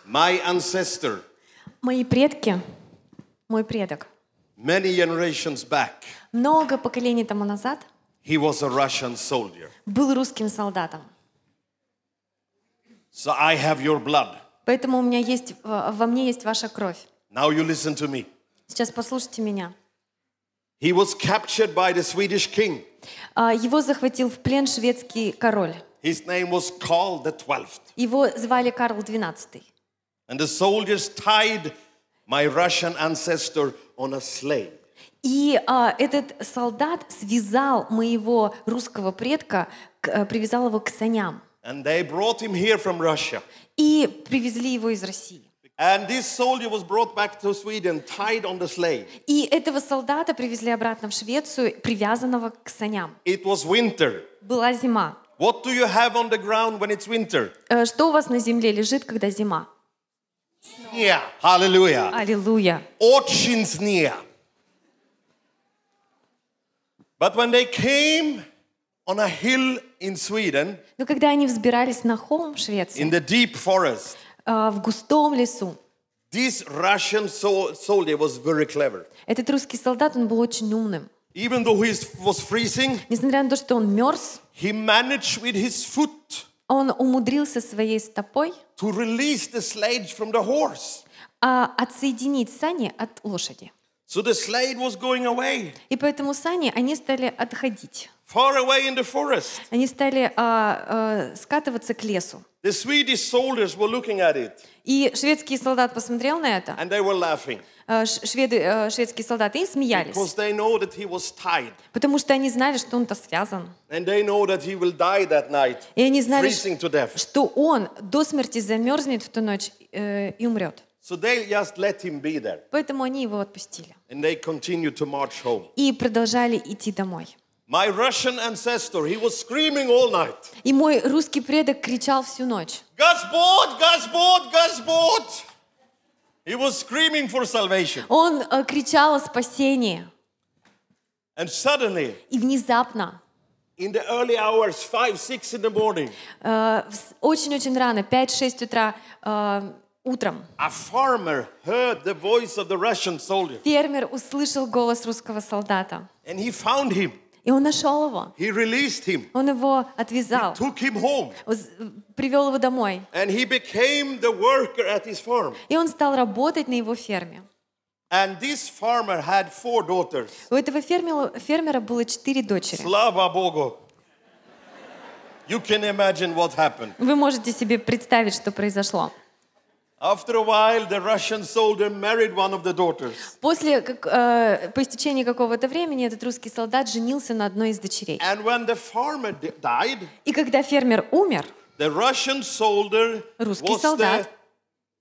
My ancestor, Мои предки, мой предок, many generations back, много поколений тому назад he was a Russian soldier. был русским солдатом. So I have your blood. Поэтому во мне есть ваша кровь. Now you listen to me. Сейчас послушайте меня. He was captured by the Swedish king. Его захватил в плен шведский король. His name was Karl XII. Его звали Карл XII. And the soldiers tied my Russian ancestor on a slave. И этот солдат связал моего русского предка, привязал его к саням. And they brought him here from Russia. И привезли его из России. And this soldier was brought back to Sweden, tied on the sleigh. И этого солдата привезли обратно в Швецию, привязанного к саням. It was winter. Была зима. What do you have on the ground when it's winter? Что у вас на земле лежит, когда зима? Yeah. Hallelujah. Аллилуйя. Очень snö. But when they came on a hill in Sweden, Но когда они взбирались на холм в Швеции, in the deep forest, в густом лесу, this Russian soldier was very clever. этот русский солдат, он был очень умным. Even though he was freezing, Несмотря на то, что он мерз, he managed with his foot он умудрился своей стопой to release the sledge from the horse. отсоединить сани от лошади. So the sled was going away, И поэтому сани, они стали отходить. far away in the forest. Они стали скатываться к лесу. The Swedish soldiers were looking at it, И шведский солдат посмотрел на это, and they were laughing шведские солдаты, и смеялись. because they know that he was tied, Потому что они знали, что он-то связан. and they know that he will die that night, И они знали, freezing to death. что он до смерти замерзнет в ту ночь и умрет. So they just let him be there, Поэтому они его отпустили. and they continued to march home. И продолжали идти домой. My Russian ancestor, he was screaming all night. И мой русский предок кричал всю ночь. Господь, Господь, Господь! He was screaming for salvation. Он кричал о спасении. And suddenly, И внезапно, in the early hours, 5, 6 in the morning, очень-очень рано, 5-6 утра, утром, a farmer heard the voice of the Russian soldier, фермер услышал голос русского солдата. and he found him. И он нашел его. He released him, Он его отвязал, took him home, привел его домой. and he became the worker at his farm. И он стал работать на его ферме. And this farmer had 4 daughters. У этого фермера было 4 дочери. Slava Bogu. You can imagine what happened. Вы можете себе представить, что произошло. After a while, the Russian soldier married one of the daughters. По истечении какого-то времени этот русский солдат женился на одной из дочерей. And when the farmer died, И когда фермер умер, the Russian soldier русский was the солдат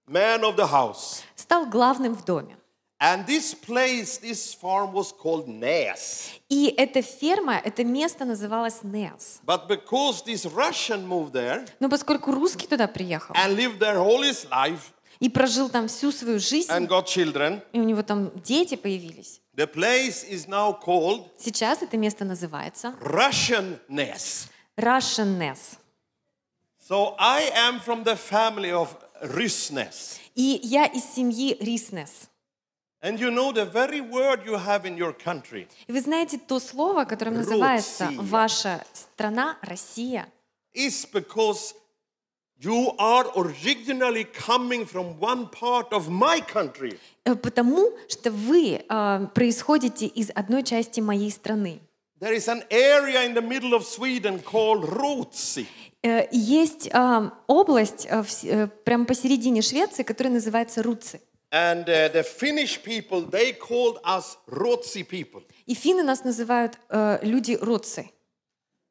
man of the house. стал главным в доме. And this farm was called Näs. И эта ферма, это место называлось Неас. But because this Russian moved there Но поскольку русский туда приехал and lived there all his life и прожил там всю свою жизнь, and got children, и у него там дети появились, the place is now called сейчас это место называется Russian Näs. Russian Ness. So I am from the family of Rysnes. И я из семьи Риснес. And you know the very word you have in your country. И вы знаете то слово, которым называется ваша страна, Россия, Is because you are originally coming from one part of my country. потому что вы происходите из одной части моей страны. There is an area in the middle of Sweden called Ruotsi. Есть область прямо посередине Швеции, которая называется Руци. And the Finnish people, they called us Ruotsi people. И финны нас называют люди Руци.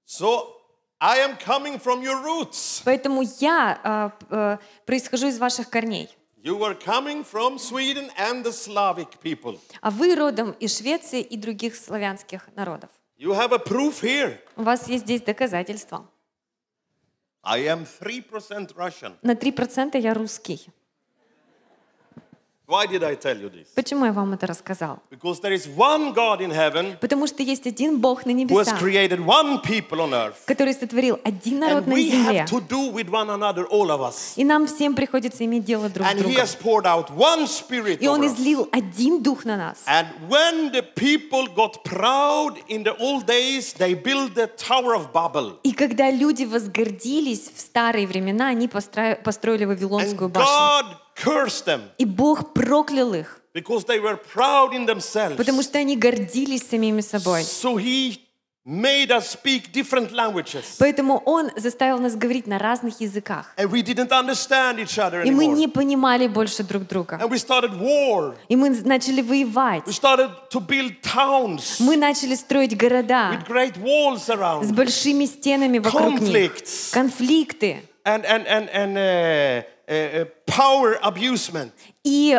So I am coming from your roots. Поэтому я происхожу из ваших корней. You are coming from Sweden and the Slavic people. А вы родом из Швеции и других славянских народов. You have a proof here. У вас есть здесь доказательства. I am 3% Russian. На 3% я русский. Why did I tell you this? Почему я вам это рассказал? Because there is one God in heaven Потому что есть один Бог на who has небесах, created one people on earth. который сотворил один народ And на we земле. have to do with one another, all of us. И нам всем приходится иметь дело друг с And He другом. has poured out one Spirit И Он over us. излил один Дух на нас. And when the people got proud in the old days, they built the Tower of Babel. И когда люди возгордились в старые времена, они построили And Вавилонскую башню. God cursed them И Бог проклял их, because they were proud in themselves. потому что они гордились самими собой. So He made us speak different languages. Поэтому Он заставил нас говорить на разных языках. And we didn't understand each other И мы anymore. не понимали больше друг друга. And we started war. И мы начали воевать. We started to build towns Мы начали строить города with great walls с around. большими стенами вокруг них. Conflicts. Конфликты. And power abusement. И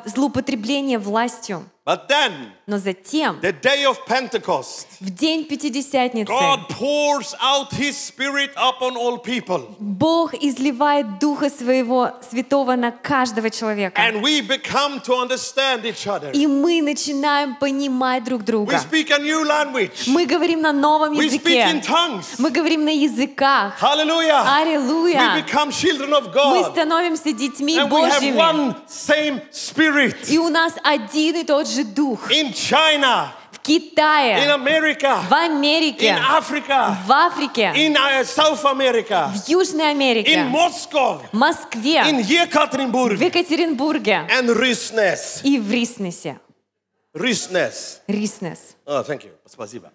злоупотребление властью. But then, Но затем, the day of Pentecost, в день Пятидесятницы, God pours out His Spirit upon all people. Бог изливает Духа Своего Святого на каждого человека. And we become to understand each other. И мы начинаем понимать друг We друга. speak a new language. Мы говорим на новом We speak in языке. tongues. Мы говорим на языках. Hallelujah. We Аллилуйя! become children of Мы God. становимся детьми And we have Божьими. one same Spirit. И у нас один и тот же Дух. In China, В in Китае, America, в Америке, in Africa, в Африке, in South America, в Южной in Америке, Moscow, в Москве, in в Yekaterinburg, Екатеринбурге and Rysnes. и в Риснесе. Rysnes. Риснес. Oh, thank you. Спасибо.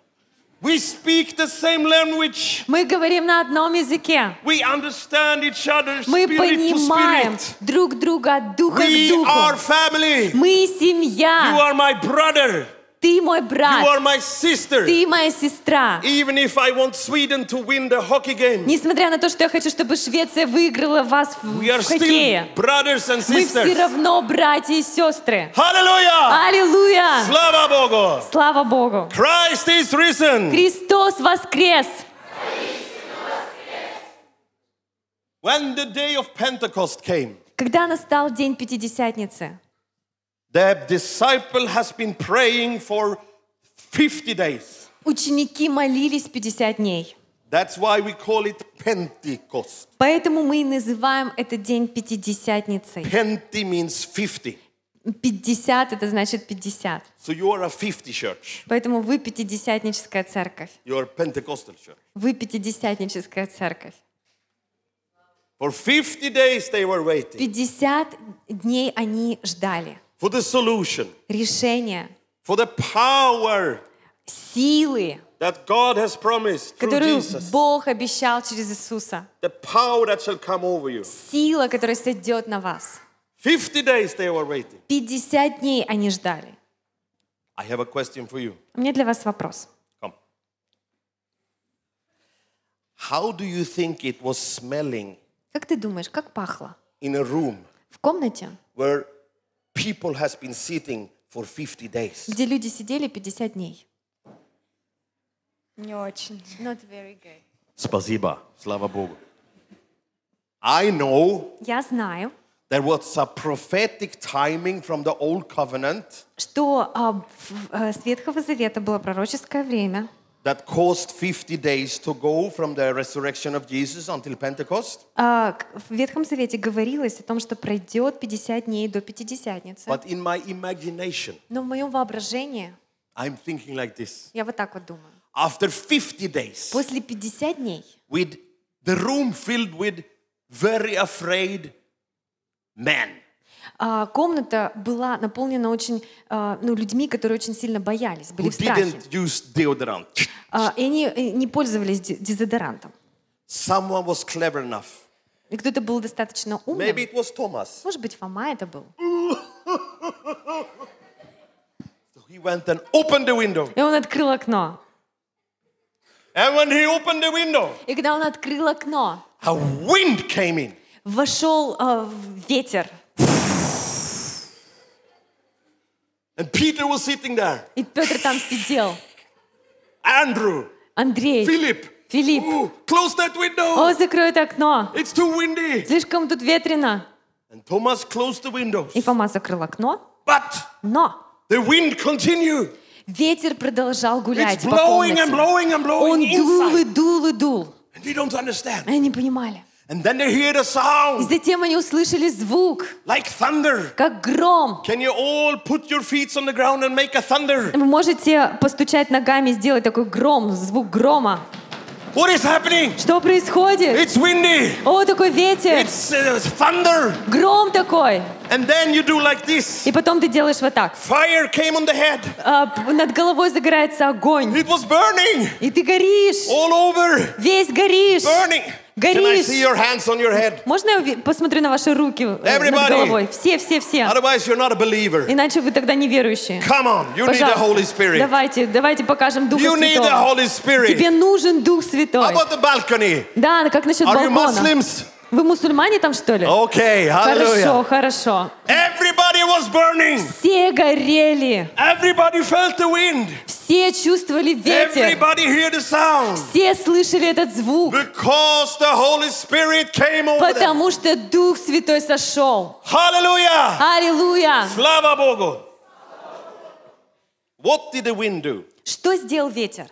We speak the same language. Мы говорим на одном языке. We understand each other Мы spirit to понимаем spirit. друг друга от духа к We духу. are family. Мы You семья. are my brother. Ты мой You are брат. my sister. Ты моя сестра. Even if I want Sweden to win the hockey game, Несмотря на то, что я хочу, чтобы Швеция выиграла вас в we are хоккее, still brothers and мы все sisters. равно братья и сестры. Hallelujah! Аллилуйя! Slava Bogu! Слава Богу! Christ is risen! Христос воскрес! When the day of Pentecost came, Когда настал день Пятидесятницы, the disciple has been praying for 50 days. ученики молились 50 дней. That's why we call it Pentecost. Поэтому мы и называем этот день Пятидесятницей. Penti means 50. 50 — это значит 50. So you are a 50 church. Поэтому вы пятидесятническая церковь. You are a Pentecostal church. Вы пятидесятническая церковь. For 50 days they were waiting 50 дней они ждали for the solution, решения, for the power силы, that God has promised through которую Jesus. Бог обещал через Иисуса. The power that shall come over you. Сила, которая сойдет на вас. 50 days they were waiting. 50 дней они ждали. I have a question for you. У меня для вас вопрос. Come. How do you think it was smelling Как ты думаешь, как пахло? in a room В комнате, where people has been sitting for 50 days? где люди сидели 50 дней. Не очень. Not very good. Спасибо. Слава Богу. I know Я знаю, there was a prophetic timing from the old covenant что с Ветхого Завета было пророческое время, that caused 50 days to go from the resurrection of Jesus until Pentecost. В Ветхом Завете говорилось о том, что пройдет 50 дней до Пятидесятницы. But in my imagination, Но в моем воображении I'm thinking like this. я вот так вот думаю. After 50 days, После 50 дней with the room filled with very afraid men. Комната была наполнена очень людьми, которые очень сильно боялись, были Who в страхе. didn't use deodorant. И они не пользовались дезодорантом. Someone was clever enough. И кто-то был достаточно умным. Maybe it was Thomas. Может быть, Фома это был. So he went and opened the window. И он открыл окно. And when he opened the window, И когда он открыл окно, a wind came in. вошел ветер. And Peter was sitting there. И Петр там сидел. Andrew, Андрей, Philip, Филипп. close that window. О, закрой это окно. It's too windy. Слишком тут ветрено. And Thomas closed the windows. И Фома закрыл окно, But но the wind continued. ветер продолжал гулять It's по blowing and комнате. blowing and blowing Он дул и inside. дул и дул. And they don't understand. Они не понимали. And then they hear the И sound затем они услышали звук, like thunder. как гром. Can you all put your feet on the ground and make a thunder? Вы можете постучать ногами и сделать такой гром, звук грома. What is happening? Что происходит? It's windy. О, такой ветер, It's thunder. гром такой. And then you do like this. И потом ты делаешь вот так. Fire came on the head. Над головой загорается огонь. It was burning И ты горишь. all over. Весь горишь. Burning. Can I Горишь. see your hands on your head? Можно я посмотрю на ваши руки над Everybody. головой? Все. Otherwise, you're not a believer. Иначе вы тогда неверующие. Come on, you need the Holy Spirit. Давайте покажем Духа You need the Святого. Holy Spirit. Тебе нужен Дух How Святой. about the balcony? Да, как насчет Are you балкона? Muslims? Вы мусульмане там, что ли? Okay, hallelujah. Хорошо. Everybody was burning. Все горели. Everybody felt the wind. Все чувствовали ветер. Everybody heard the sound. Все слышали этот звук. Because the Holy Spirit came over them. Потому что Дух Святой сошел. Hallelujah. Аллилуйя! Slava Bogu. What did the wind do? Что сделал ветер?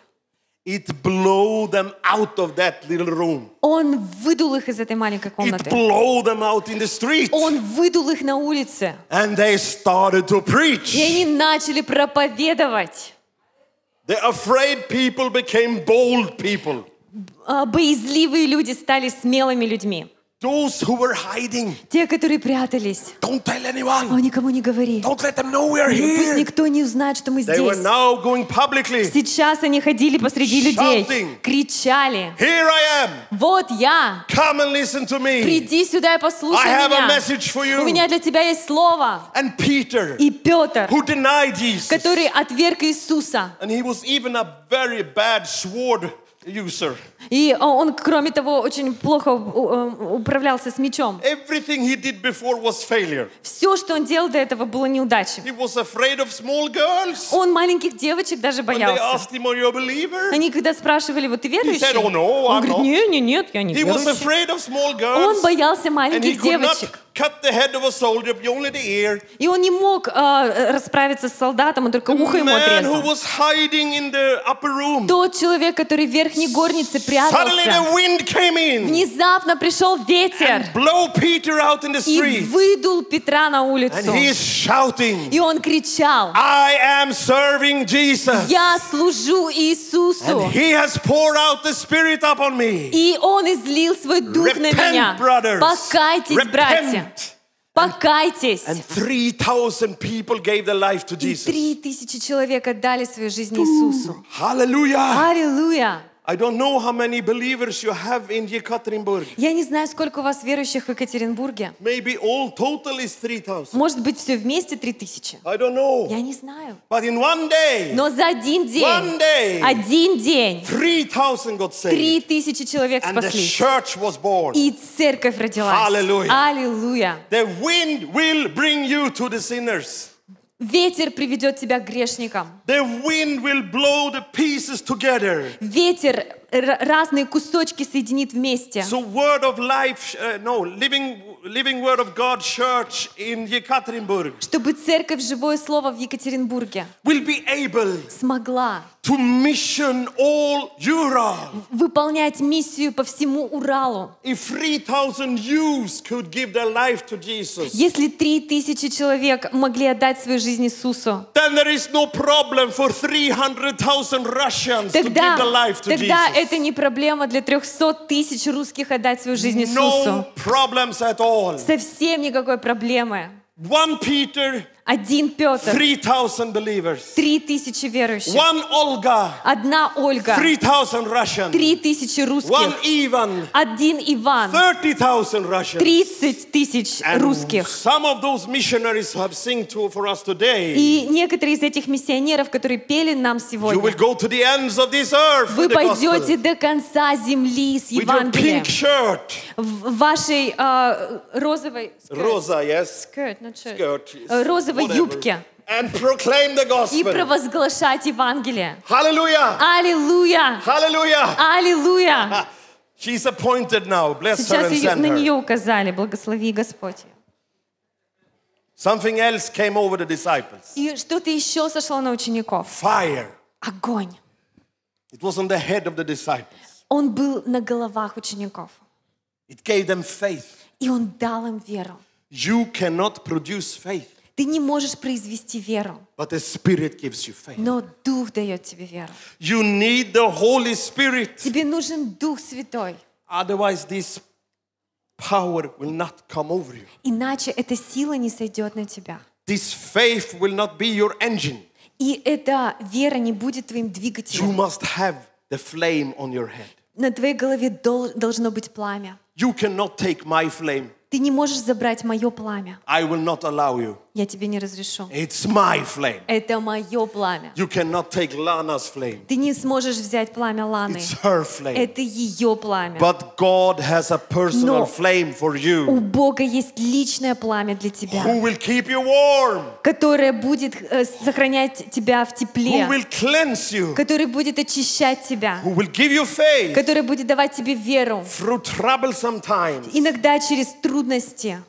It blew them out of that little room. Он выдул их из этой маленькой It комнаты. blew them out in the street. Он выдул их на улице. And they started to preach. И они начали проповедовать. The afraid people became bold people. Боязливые люди стали смелыми людьми. Those who were hiding, Те, которые прятались. don't tell anyone. О, никому не говори. Don't let them know we are Пусть here. никто не узнает, что мы They were здесь. now going publicly. Сейчас они ходили посреди людей, Shouting. кричали. Here I am. Вот я. Come and listen to me. Приди сюда и послушай I have a меня. message for У меня you. для тебя есть слово. And Peter, И Петр, who denied Jesus, который отверг Иисуса. and he was even a very bad sword user. И он, кроме того, очень плохо управлялся с мечом. Everything he did before was failure. Все, что он делал до этого, было неудачей. He was afraid of small girls. Он маленьких девочек даже When they боялся. asked him, are you a believer? Они когда спрашивали, вот ты верующий? said, "Oh, no, Он I'm говорит, not." нет, я не He was верующий. afraid of small Он girls. боялся And he маленьких could not девочек. cut the head of a soldier, only the ear. И он не мог расправиться с солдатом, он только ухо ему Man who отрезал. was hiding in the upper room. Тот человек, который в верхней горнице Suddenly прятался, the wind came in. внезапно пришел ветер Blow Peter out in the и street. выдул Петра на And улицу. he's shouting, И он кричал, I am serving Jesus. я служу Иисусу. And he has poured out the Spirit upon me. И он излил свой дух на меня. Repent, brothers. Покайтесь, братья. Repent. Покайтесь. And 3,000 people gave their life to И Jesus. 3000 человек отдали свою жизнь Иисусу. Hallelujah. Аллилуйя. I don't know how many believers you have in Yekaterinburg. Я не знаю, сколько у вас верующих в Екатеринбурге. Maybe all total is 3,000. Может быть, все вместе 3000. I don't know. Я не знаю. But in one day, Но за один день, один день, 3,000 got saved. 3000 человек And the спаслись. church was born. И церковь родилась. Аллилуйя. Аллилуйя. The wind will bring you to the sinners. Ветер приведет тебя к грешникам. The wind will blow the pieces together. Ветер разные кусочки соединит вместе. So Word of Life, Living Word of God Church in Yekaterinburg Чтобы церковь «Живое слово» в Екатеринбурге will be able смогла to mission all Europe. выполнять миссию по всему Уралу. If 3,000 youths could give their life to Jesus, Если 3000 человек могли отдать свою жизнь Иисусу, then there is no problem for 300,000 Russians to give their life to тогда Jesus. это не проблема для 300 000 русских отдать свою жизнь Иисусу. No problems at all. Совсем никакой проблемы. 1 Peter, 1 Петр, 3,000 believers. 3000 верующих. 1 Olga, Одна Ольга, 3,000 Russians. 3000 1 русских. Ivan, Один Иван, 30,000 Russians. 30 000 And русских. some of those missionaries have sing for us today. И некоторые из этих миссионеров, которые пели нам You will сегодня, go to the ends of this earth вы with the gospel. пойдете до конца земли с With your Евангелием. pink shirt. В вашей розовой Rosa, yes. розовой Whatever. юбке. And proclaim the И gospel. провозглашать Евангелие. Hallelujah. Аллилуйя! Hallelujah. Аллилуйя! She's appointed now. Bless her Сейчас and send на her. нее указали. Благослови Господь. Something else came over the disciples. И что-то еще сошло на учеников. Fire. Огонь. It was on the head of the disciples. Он был на головах учеников. It gave them faith. И он дал им веру. You cannot produce faith, Ты не можешь произвести веру, but the Spirit gives you faith. но Дух дает тебе веру. You need the Holy Spirit. Тебе нужен Дух Святой. Otherwise, this power will not come over you. Иначе эта сила не сойдет на тебя. This faith will not be your engine. И эта вера не будет твоим You двигателем. must have the flame on your head. На твоей голове должно быть пламя. You cannot take my flame. Ты не можешь забрать мое пламя. I will not allow you. Я тебе не разрешу. It's my flame. Это мое пламя. You cannot take Lana's flame. Ты не сможешь взять пламя Ланы. It's her flame. Это ее пламя. But God has a personal Но flame for У you Бога есть личное пламя для тебя, who will keep you warm, которое будет сохранять тебя в who тепле, will cleanse you, который будет очищать тебя, who will give you faith который будет давать тебе веру. through troublesome times. Иногда через трудности.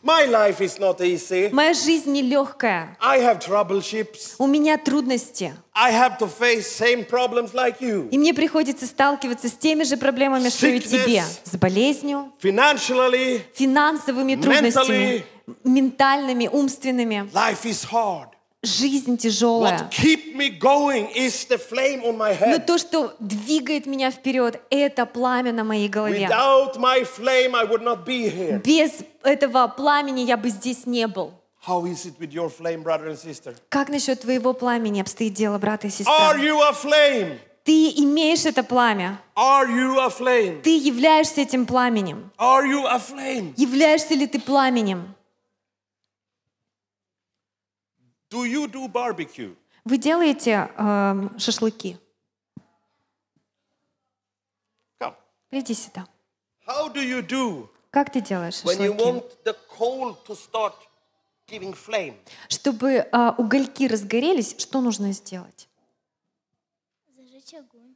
My life is not easy. Моя жизнь нелегкая. I have troubleships. У меня трудности. I have to face same problems like you. И мне приходится сталкиваться с теми же проблемами, что и тебе. С болезнью, Financially, финансовыми трудностями, ментальными, умственными. life is hard. Жизнь тяжелая. What keep me going is the flame on my Но head. то, что двигает меня вперед, это пламя на моей голове. Without my flame, I would not be here. Без этого пламени я бы здесь не был. How is it with your flame, brother and sister? Как насчет твоего пламени обстоит дело, брат и сестра? Are you a flame? Ты имеешь это пламя. Are you a flame? Ты являешься этим пламенем. Are you a flame? Являешься ли ты пламенем? Do you do barbecue? Вы делаете шашлыки? Come. Приди сюда. How do you do Как ты делаешь when you шашлыки? want the coal to start giving flame? Чтобы угольки разгорелись, что нужно сделать? Зажечь огонь.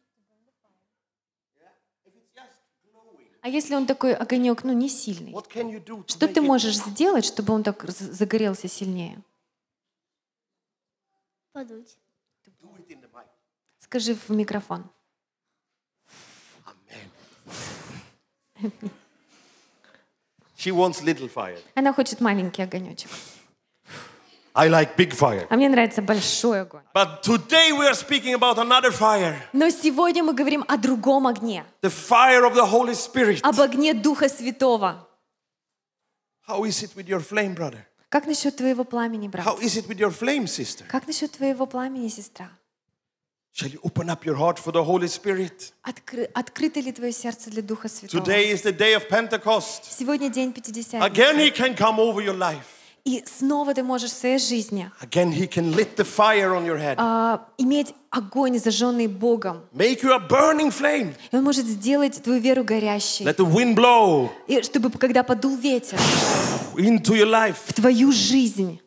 А если он такой огонек, не сильный? What can you do to Что make ты it? можешь сделать, чтобы он так загорелся сильнее? Подуть. Do it in the mic. Скажи в микрофон. Amen. She wants little fire. Она хочет маленький огонечек. I like big fire. А мне нравится большой огонь. But today we are speaking about another fire. Но сегодня мы говорим о другом огне. The fire of the Holy Spirit. Об огне Духа Святого. How is it with your flame, brother? Как насчет твоего пламени, брат? How is it with your flame, sister? Как насчет твоего пламени, сестра? Shall you open up your heart for the Holy Spirit? Открыто ли твое сердце для Духа Святого? Today is the day of Pentecost. Сегодня день Again, Пятидесятницы. He can come over your life. И снова ты можешь в своей жизни Again, He can lit the fire on your head. иметь огонь, зажженный Богом. Make you a burning flame. И Он может сделать твою веру горящей. Let the wind blow И чтобы, когда подул ветер into your life. в твою жизнь,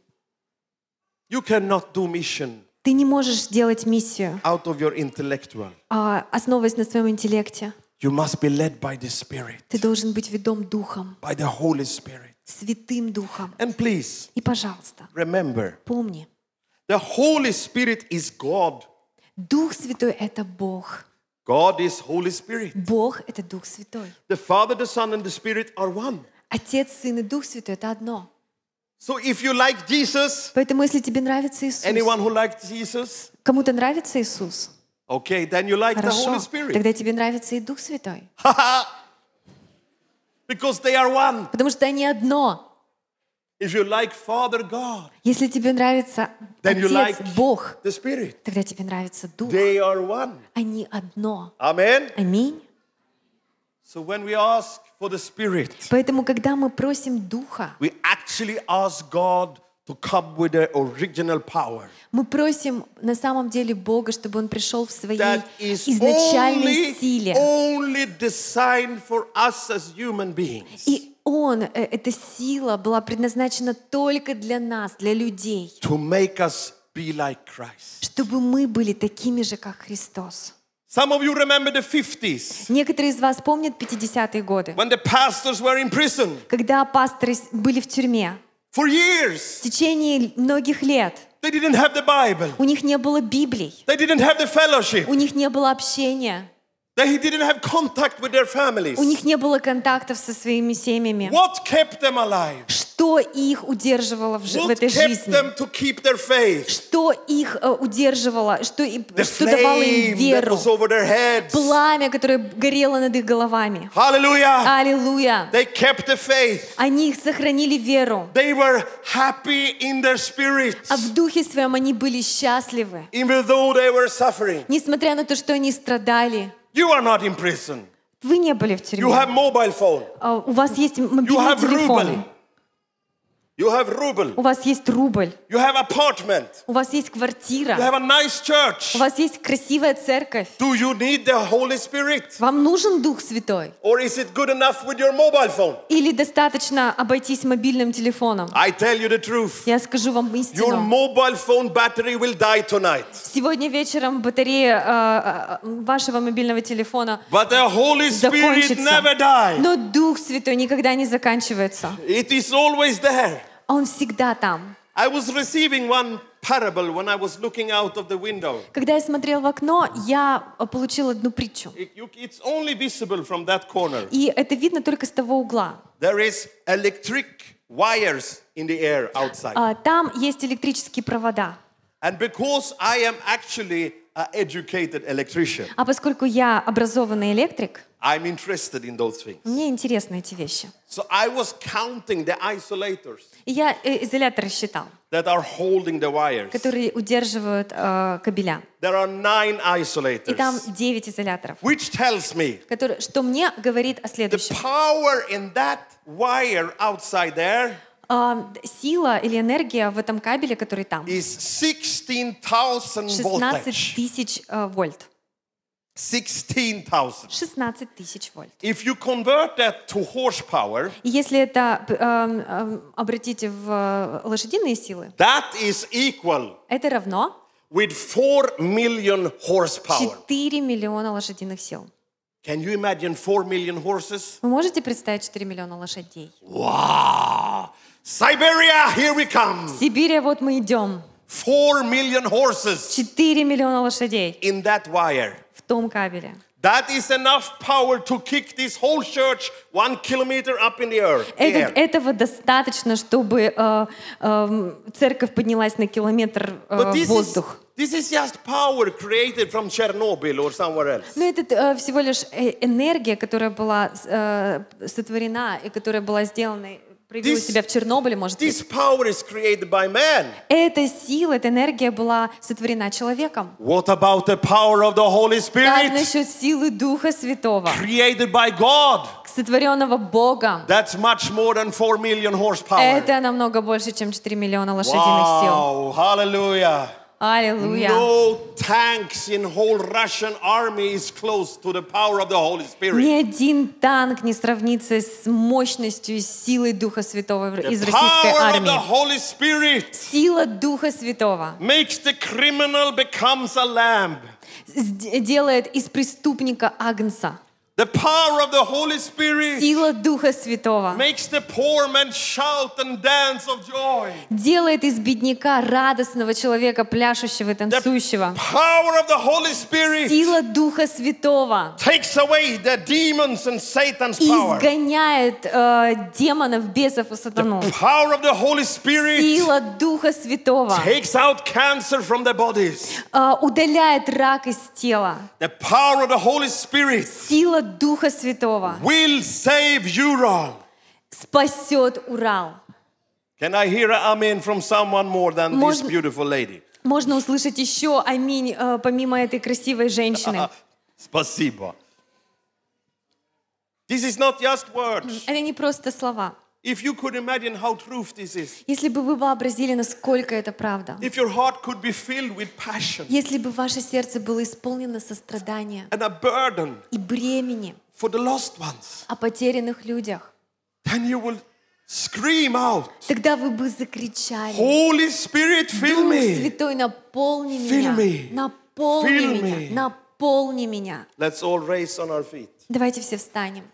You cannot do mission ты не можешь делать миссию, out of your intellectual. основываясь на своем интеллекте. You must be led by the Spirit, Ты должен быть ведом Духом, by the Holy Spirit. Святым Духом. And please И, пожалуйста, remember, помни, the Holy Spirit is God. Дух Святой — это Бог. God is Holy Spirit. Бог — это Дух Святой. The Father, the Son, and the Spirit are one. Отец, Сын и Дух Святой — это одно. So if you like Jesus, Поэтому, если тебе нравится Иисус, anyone who likes Jesus, кому-то нравится Иисус, okay, then you like the хорошо, Holy Spirit. тогда тебе нравится и Дух Святой. Because they are one. Потому что они одно. If you like Father God, Если тебе нравится then you Отец, like Бог, the Spirit. тогда тебе нравится Дух. They are one. Они одно. Amen. Аминь. So when we ask for the Spirit, Поэтому, когда мы просим Духа, we actually ask God to come with the original power. мы просим на самом деле Бога, чтобы Он пришел в своей That is изначальной силе. only designed for us as human beings. И Он, эта сила была предназначена только для нас, для людей, To make us be like Christ. чтобы мы были такими же, как Христос. Some of you remember the 50s Некоторые из вас помнят 50-е годы, when the pastors were in prison когда пасторы были в тюрьме For В years, течение многих лет they didn't have the Bible. у них не было Библий, They didn't have the fellowship. у них не было общения, They didn't have contact with their families. у них не было контактов со своими семьями. What kept them alive? Что их удерживало в What этой kept жизни? them to keep their faith? Что их удерживало? The Что давало им flame that веру? was over their heads. Пламя, которое горело над их головами. Hallelujah. Аллилуйя! They kept the faith. Они сохранили веру. They were happy in their spirits, А в духе своем они были счастливы. even though they were suffering. Несмотря на то, что они страдали. You are not in prison. Вы не были в You have тюрьме. mobile phone. У вас есть You мобильные have ruble. телефоны. You have ruble. У вас есть рубль. You have apartment. У вас есть You квартира. have a nice church. У вас есть красивая церковь. Do you need the Holy Spirit? Вам нужен Дух Святой? Or is it good enough with your mobile phone? Или достаточно обойтись мобильным телефоном? I tell you the truth. Я скажу вам Your истину. mobile phone battery will die tonight. Сегодня вечером батарея вашего мобильного телефона But the Holy Spirit закончится. never dies. Но Дух Святой никогда не заканчивается. It is always there. Он всегда там. I was receiving one parable when I was looking out of the window. Когда я смотрел в окно, я получил одну притчу. It's only visible from that corner. И это видно только с того угла. There is electric wires in the air outside. Там есть электрические провода. And because I am actually an educated electrician, А поскольку я образованный электрик, I'm interested in those things. мне интересны эти вещи. So I was counting the isolators И я изоляторы считал, that are holding the wires. которые удерживают кабеля. There are 9 И там isolators, 9 изоляторов, which tells me что мне говорит о the следующем. power in that wire outside there Сила или энергия в этом кабеле, который там, is 16,000 16 voltage. тысяч вольт. 16,000. 16 тысяч вольт. If you convert that to horsepower, И если это обратите в лошадиные силы, that is equal это равно with 4 million horsepower. 4 миллиона лошадиных сил. Can you imagine 4 million horses? Вы можете представить 4 миллиона лошадей? Wow! Siberia, here we come. Сибирь, вот мы идем. 4 million horses 4 миллиона лошадей in that wire. в том кабеле. That is enough power to kick this whole church 1 kilometer up in the air. Этого достаточно, чтобы церковь поднялась на километр But в воздух. this is just power created from Chernobyl or somewhere else. Но это всего лишь энергия, которая была сотворена и которая была сделана, проявила себя в Чернобыле, может This быть. power is created by man. Эта сила, эта энергия была сотворена человеком. What about the power of the Holy Как Spirit насчет силы Духа Святого, created by God? сотворенного Богом? That's much more than 4 million horsepower. Это намного больше, чем 4 миллиона лошадиных сил. Wow, hallelujah. Аллилуйя. No tanks in whole Russian army is close to the power of the Holy Spirit. Ни один танк не сравнится с мощностью и силой Духа Святого из The российской power of the армии. Holy Spirit Сила Духа Святого makes the criminal becomes a lamb. делает из преступника агнца. The power of the Holy Spirit Сила Духа Святого makes the poor man shout and dance of joy. делает из бедняка радостного человека, пляшущего и танцующего. Power of the Holy Spirit Сила Духа Святого takes away the demons and Satan's power. изгоняет демонов, бесов и сатану. Power of the Holy Spirit Сила Духа Святого takes out cancer from the bodies. удаляет рак из тела. The power of the Holy Spirit Сила Духа Святого will save Ural. спасет Урал. Can I hear an amen from someone more than this Можно- beautiful lady? Можно услышать еще аминь, помимо этой красивой женщины. Спасибо. This is not just words. Это не просто слова. If you could imagine how truth this is. Если бы вы вообразили, насколько это правда. If your heart could be filled with passion Если бы ваше сердце было исполнено сострадания and a burden и бремени for the lost ones, о потерянных людях, then you will scream out, тогда вы бы закричали: Holy Spirit, fill Дух me. Святой, наполни Fill меня, me. наполни Fill меня, me. наполни меня. Let's all raise on our feet. Давайте все встанем.